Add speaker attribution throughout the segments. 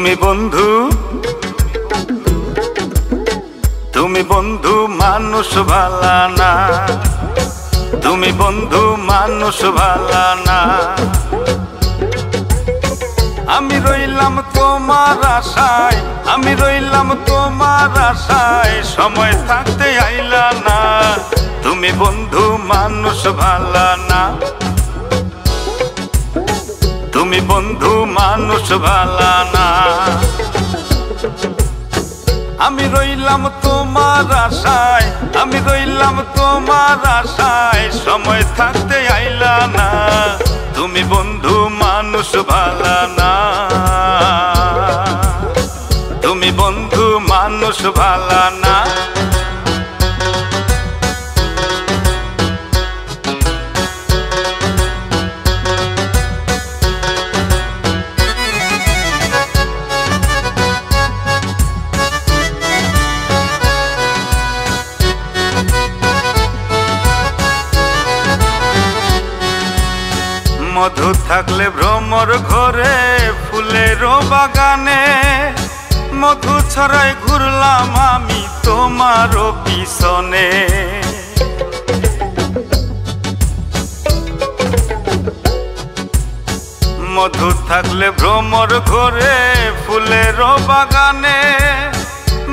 Speaker 1: তুমি বন্ধু, তুমি বন্ধু মানুষ ভালা না, তুমি বন্ধু মানুষ ভালা না। আমি রইলাম তোমার আশায়, আমি রইলাম তোমার আশায়, সময় থাকতে আইলা না। তুমি বন্ধু মানুষ ভালা না, তুমি বন্ধু মানুষ ভালা না। আমি রইলাম তোমার আশায়, আমি রইলাম তোমার আশায়, সময় থাকতে আইলা না। তুমি বন্ধু মানুষ ভালা না, তুমি বন্ধু মানুষ ভালা না। মধু থাকলে ভ্রমর ঘরে, ফুলেরও বাগানে, মধু ছড়াই ঘুরলাম আমি তোমারও পিছনে। মধু থাকলে ভ্রমর ঘরে, ফুলেরও বাগানে,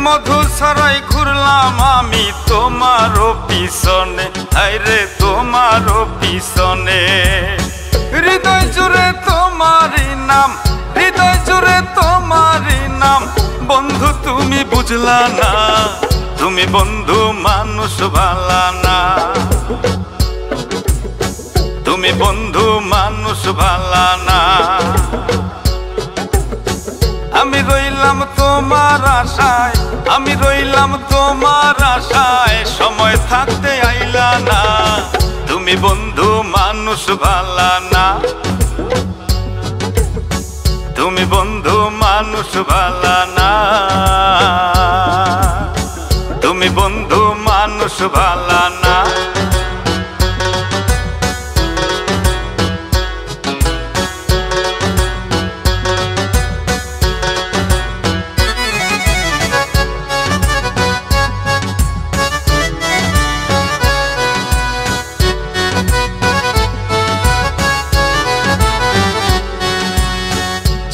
Speaker 1: মধু ছড়াই ঘুরলাম আমি তোমারও পিছনে, হায়রে তোমারও পিছনে। হৃদয় জুড়ে তোমারই নাম, হৃদয় জুড়ে তোমারই নাম, বন্ধু তুমি বুঝলা না। তুমি বন্ধু মানুষ ভালা না, তুমি বন্ধু মানুষ ভালা না। আমি রইলাম তোমার আশায়, আমি রইলাম তোমার আশায়, সময় থাকতে আইলা না। তুমি বন্ধু মানুষ ভালা না, তুমি বন্ধু মানুষ ভালা না, তুমি বন্ধু মানুষ ভালা না।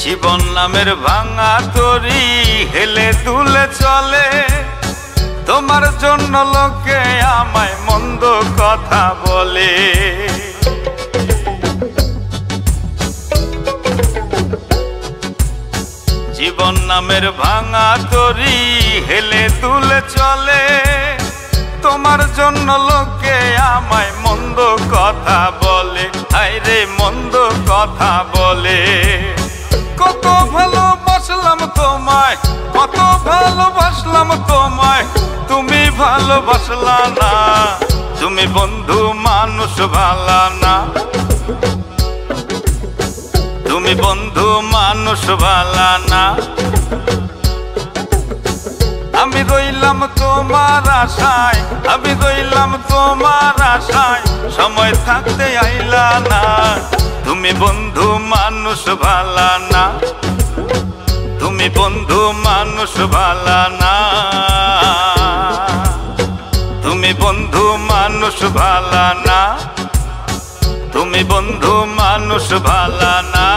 Speaker 1: জীবন নামের ভাঙা তরি হেলে দুলে চলে, তোমার জন্য লোকে আমায় মন্দ কথা বলে। জীবন নামের ভাঙা তরি হেলে দুলে চলে, তোমার জন্য লোকে আমায় মন্দ কথা বলে, হায়রে মন্দ কথা বলে। কত ভালোবাসলাম তোমায়, কত ভালোবাসলাম তোমায়, তুমি ভালোবাসলা না। তুমি বন্ধু মানুষ ভালা না, তুমি বন্ধু মানুষ ভালা না। আমি রইলাম তোমার আশায়, আমি রইলাম তোমার আশায়, সময় থাকতে আইলা না। তুমি বন্ধু মানুষ ভালা না, তুমি বন্ধু মানুষ ভালা না, তুমি বন্ধু মানুষ ভালা না, তুমি বন্ধু মানুষ ভালা না।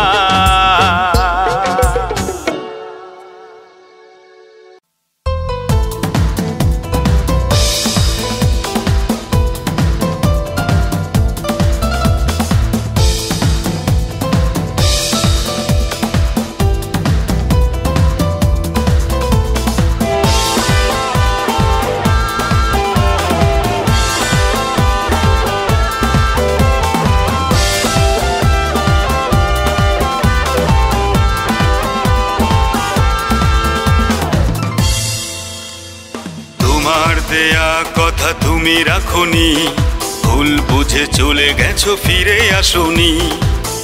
Speaker 1: দেয়া কথা তুমি রাখোনি, ভুল বুঝে চলে গেছো ফিরে আসোনি।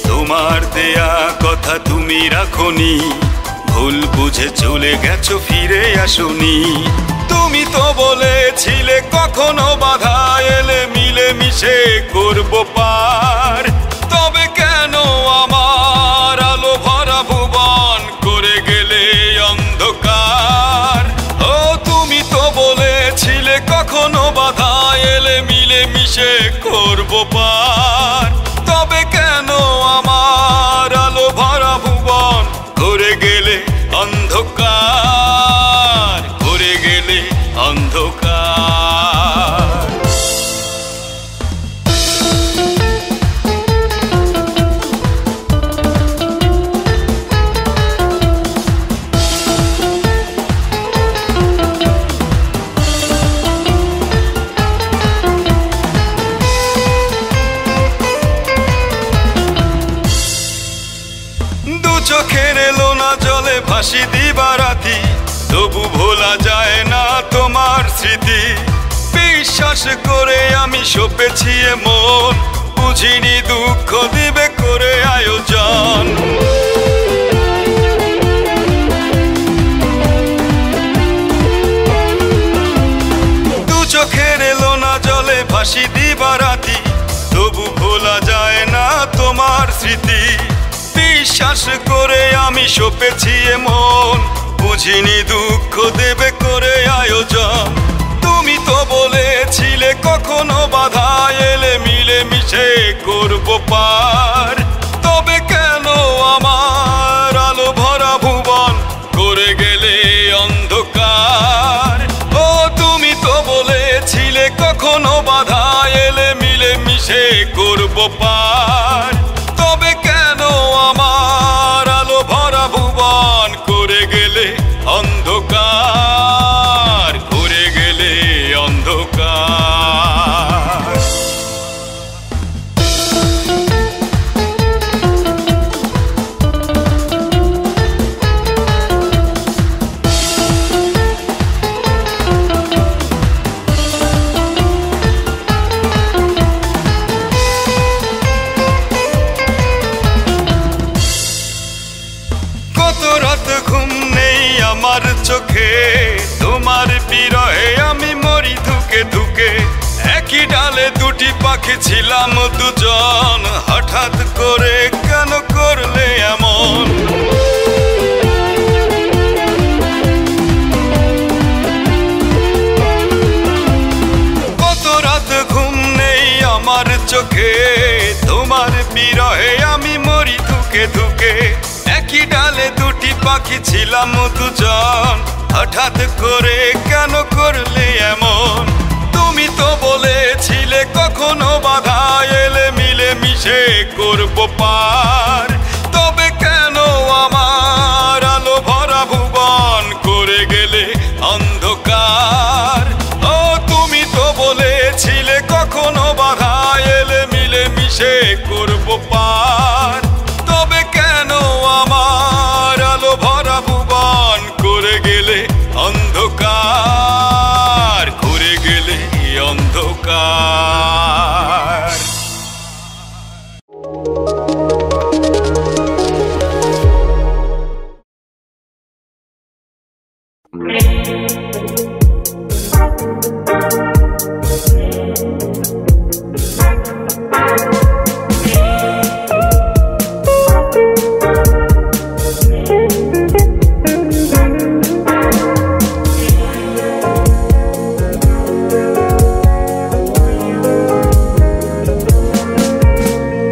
Speaker 1: তোমার দেয়া কথা তুমি রাখোনি, ভুল বুঝে চলে গেছো ফিরে আসোনি। তুমি তো বলেছিলে কখনো বাধা এলে মিলে মিশে করবো পার, তবে কেন আমার আলো ভরা ভুবন করে গেলে কখনো বাধা এলে মিলে মিশে করব পার। তবে কেন আমার আলো ভরা ভুবন ঘুরে গেলে অন্ধকার, ঘুরে গেলে অন্ধকার। চোখের এলো না জলে ভাসি দিবারাতি, তবু ভোলা যায় না তোমার স্মৃতি। বিশ্বাস করে আমি সপেছি মন, বুঝিনি দুঃখ দিবে করে আয়োজন। দু চোখের এলো না জলে ভাসি দিবারাতি, তবু ভোলা যায় না তোমার স্মৃতি। বিশ্বাস করে আমি সপেছি মন, বুঝিনি দুঃখ দেবে করে আয়োজন। তুমি তো বলেছিলে কখনো বাধা এলে মিলে মিশে করব পার। তবে কেন আমার আলো ভরা ভুবন করে গেলে অন্ধকার। ও তুমি তো বলেছিলে কখনো বাধা এলে মিলে মিশে করব পার। তবে কেন আমার আলো ভরা ভুবন করে গেলে অন্ধকার, করে গেলে অন্ধকার। কত রাত ঘুম নেই আমার চোখে, তোমার বিরহে আমি মরি ধুকে ধুকে। একই ডালে দুটি পাখি ছিলাম দুজন, হঠাৎ করে কেন করলে এমন। কত রাত ঘুম নেই আমার চোখে, তোমার বিরহে আমি মরি ধুকে ধুকে। একই ডালে দুটি পাখি ছিলাম দুজন, হঠাৎ করে কেন করলে এমন। তুমি তো বলেছিলে কখনো বাধা এলে মিলে মিশে করব পার। তবে কেন আমার আলো ভরা ভুবন করে গেলে অন্ধকার। ও তুমি তো বলেছিলে কখনো বাধা এলে মিলে মিশে করব পার। তবে কেন আমার আলো ভরা ভুবন করে গেলে অন্ধকার, ঘুরে গেলে অন্ধকার।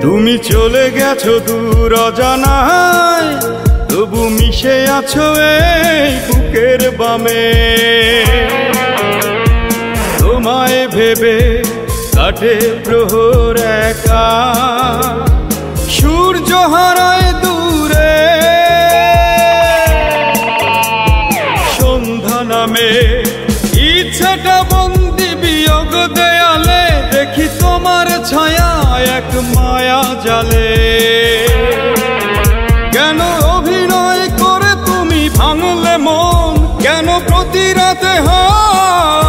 Speaker 1: তুমি চলে গেছো দূর অজানায়, তবু মিশে আছো এই বুকের বামে। তোমায় ভেবে কাটে প্রহর একা, সূর্য হারায় দূরে। সন্ধ্যা নামে ইচ্ছাটা বন্দি বিয়োগ দেয়ালে, দেখি তোমার ছায়া এক মায়া জালে। কেন অভিনয় করে তুমি ভাঙলে মন, কেন প্রতি রাতে হয়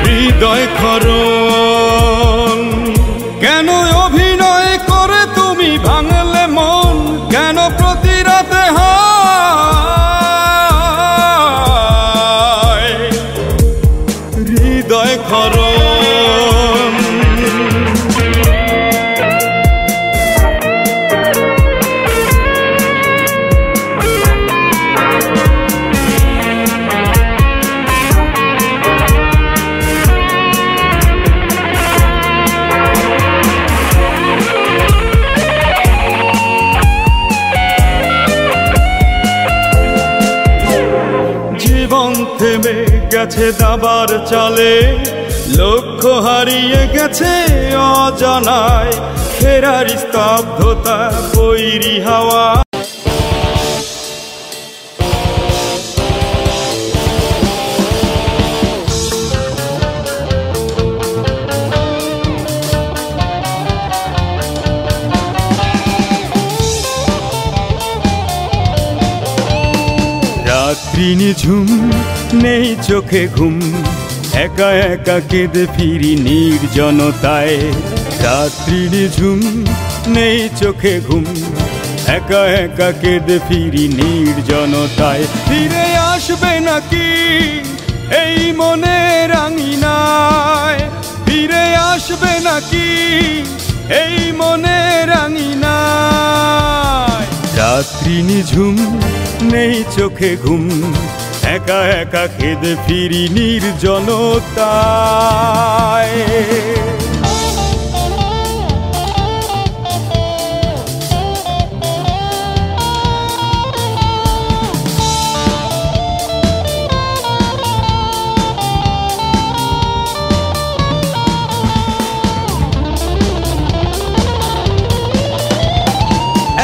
Speaker 1: হৃদয় ক্ষরণ। কেন অভিনয় করে তুমি ভাঙলে মন, কেন প্রতি রাতে হয় হৃদয় ক্ষরণ। জীবন থেমে গেছে দাবার চালে, লক্ষ্য হারিয়ে গেছে অজানায়, ফেরার স্তব্ধতা বৈরী হাওয়া। রাত্রি নিঝুম, নেই চোখে ঘুম, একা একা কেঁদে ফিরি নির্জনতায়। রাত্রি নিঝুম, নেই চোখে ঘুম, একা একা কেঁদে ফিরি নির্জনতায়। ফিরে আসবে নাকি এই মনের আঙিনায়? ফিরে আসবে নাকি এই মনের আঙিনায়? রাত্রি নিঝুম, নেই চোখে ঘুম, একা একা কেঁদে ফিরি নির্জনতায়।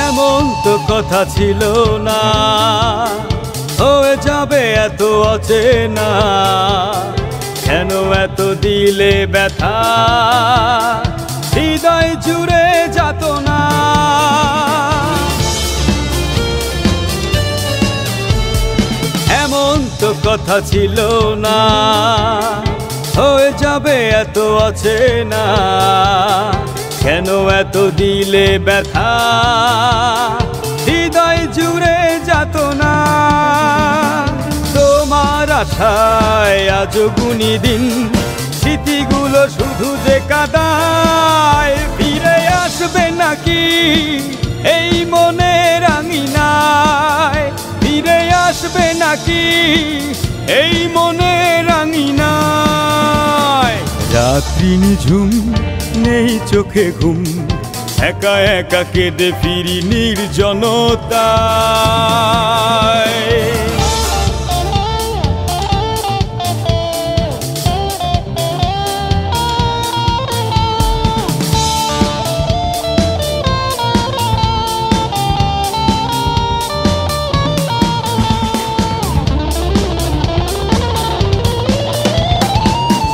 Speaker 1: এমন তো কথা ছিল না, হয়ে যাবে এত অচেনা, কেন এত দিলে ব্যথা, হৃদয় জুড়ে যাতনা। এমন তো কথা ছিল না, হয়ে যাবে এত অচেনা, কেন এত দিলে ব্যথা, হৃদয় জুড়ে যাতনা। তোমার আশায় আজ গুনি দিন, স্মৃতিগুলো শুধু যে কাদায়। ফিরে আসবে নাকি এই মনের আঙিনায়? ফিরে আসবে নাকি এই মনের আঙিনায়? রাত্রি নিঝুম, নেই চোখে ঘুম, একা একা কেঁদে ফিরি নির্জনতায়।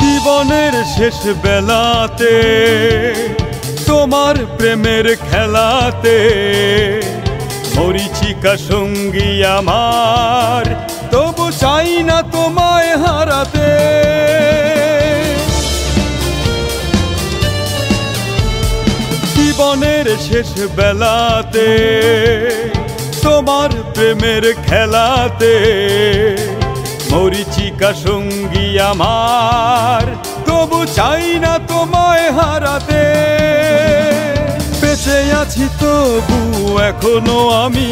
Speaker 1: জীবনের শেষ বেলাতে, তোমার প্রেমের খেলাতে, মরীচিকা সঙ্গী আমার, তবু চাই না তোমায় হারাতে। জীবনের শেষ বেলাতে, তোমার প্রেমের খেলাতে, মরীচিকা সঙ্গী আমার, তবু চাই না তোমায় হারাতে। বেঁচে আছি তবু এখনো আমি,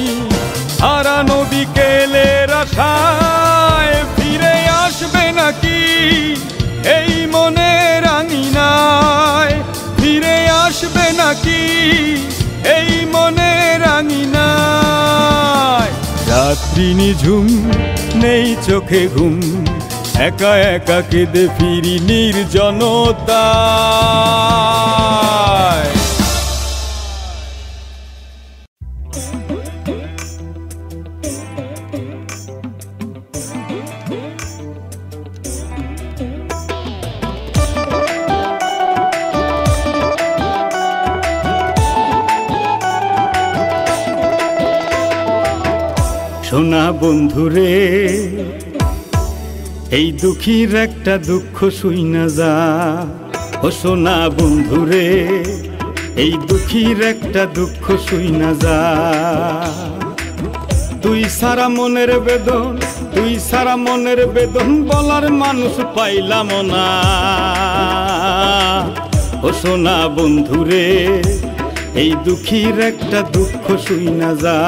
Speaker 1: হারানো বিকেলের আশায়। ফিরে আসবে নাকি এই মনের আঙিনায়? ফিরে আসবে নাকি এই মনের আঙিনায়? রাত্রি নিঝুম, নেই চোখে ঘুম, একা একা কেঁদে ফিরি নির্জনতায়। শোনা বন্ধুরে, এই দুঃখীর একটা দুঃখ শুই না যা। ও শোনা বন্ধুরে, এই দুঃখীর একটা দুঃখ শুই না যা। তুই সারা মনের বেদন, তুই সারা মনের বেদন বলার মানুষ পাইলাম না। ও শোনা বন্ধুরে, এই দুঃখীর একটা দুঃখ শুই না যা।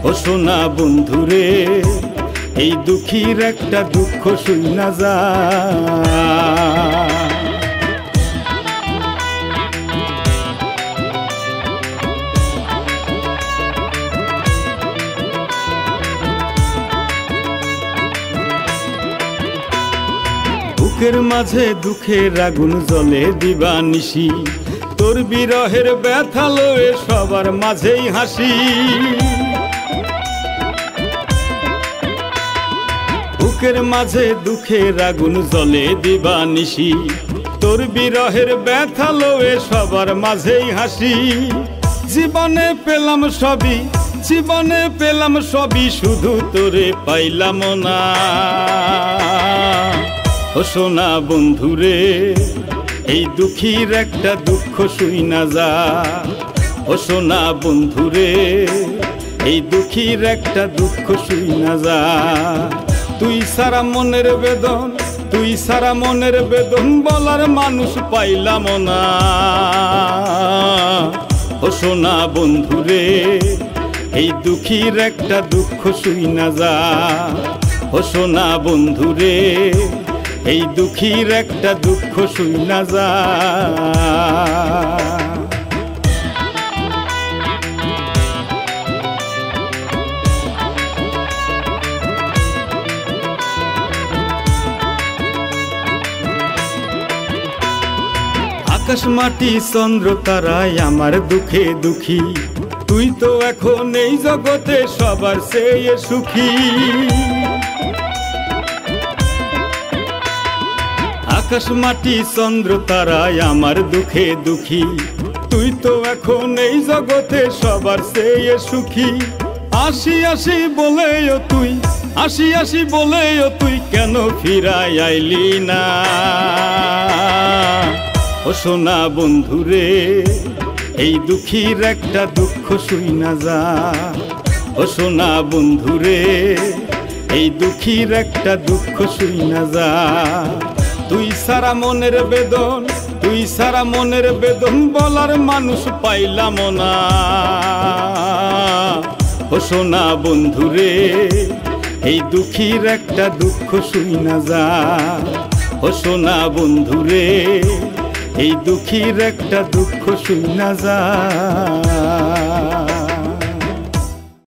Speaker 1: ও শোনা বন্ধুরে, এই দুঃখীর একটা দুঃখ শুই না যা। বুকের মাঝে দুঃখের আগুন জ্বলে দিবানিশি, তোর বিরহের ব্যথা লয়ে সবার মাঝেই হাসি। বুকের মাঝে দুঃখের আগুন জ্বলে দিবানিশি, তোর বিরহের ব্যথা লয়ে সবার মাঝেই হাসি। জীবনে পেলাম সবই, জীবনে পেলাম সবই, শুধু তোরে পাইলাম না। ও সোনা বন্ধুরে, এই দুঃখীর একটা দুঃখ শুই না যা। ও সোনা বন্ধুরে, এই দুঃখীর একটা দুঃখ শুই না যা। তুই সারা মনের বেদন, তুই সারা মনের বেদন বলার মানুষ পাইলাম না। ও সোনা বন্ধুরে, এই দুঃখীর একটা দুঃখ শুই না যা। ও সোনা বন্ধুরে, এই দুঃখীর একটা দুঃখ শুই না যা। আকাশ মাটি চন্দ্র তারাই আমার দুঃখে দুঃখী, তুই তো এখন এই জগতে সবার চেয়ে সুখী। আকাশ মাটি চন্দ্র তারাই আমার দুঃখে দুঃখী, তুই তো এখন এই জগতে সবার চেয়ে সুখী। আসি আসি বলেও তুই, আসি আসি বলেও তুই কেন ফিরাই আইলি না। ও সোনা বন্ধুরে, এই দুঃখীর একটা দুঃখ শুই না যা। ও সোনা বন্ধুরে, এই দুঃখীর একটা দুঃখ শুই না যা। তুই সারা মনের বেদন, তুই সারা মনের বেদন বলার মানুষ পাইলাম না। ও সোনা বন্ধুরে, এই দুঃখীর একটা দুঃখ শুই না যা। ও সোনা বন্ধুরে, এই দুঃখীর একটা দুঃখ শুই না যা।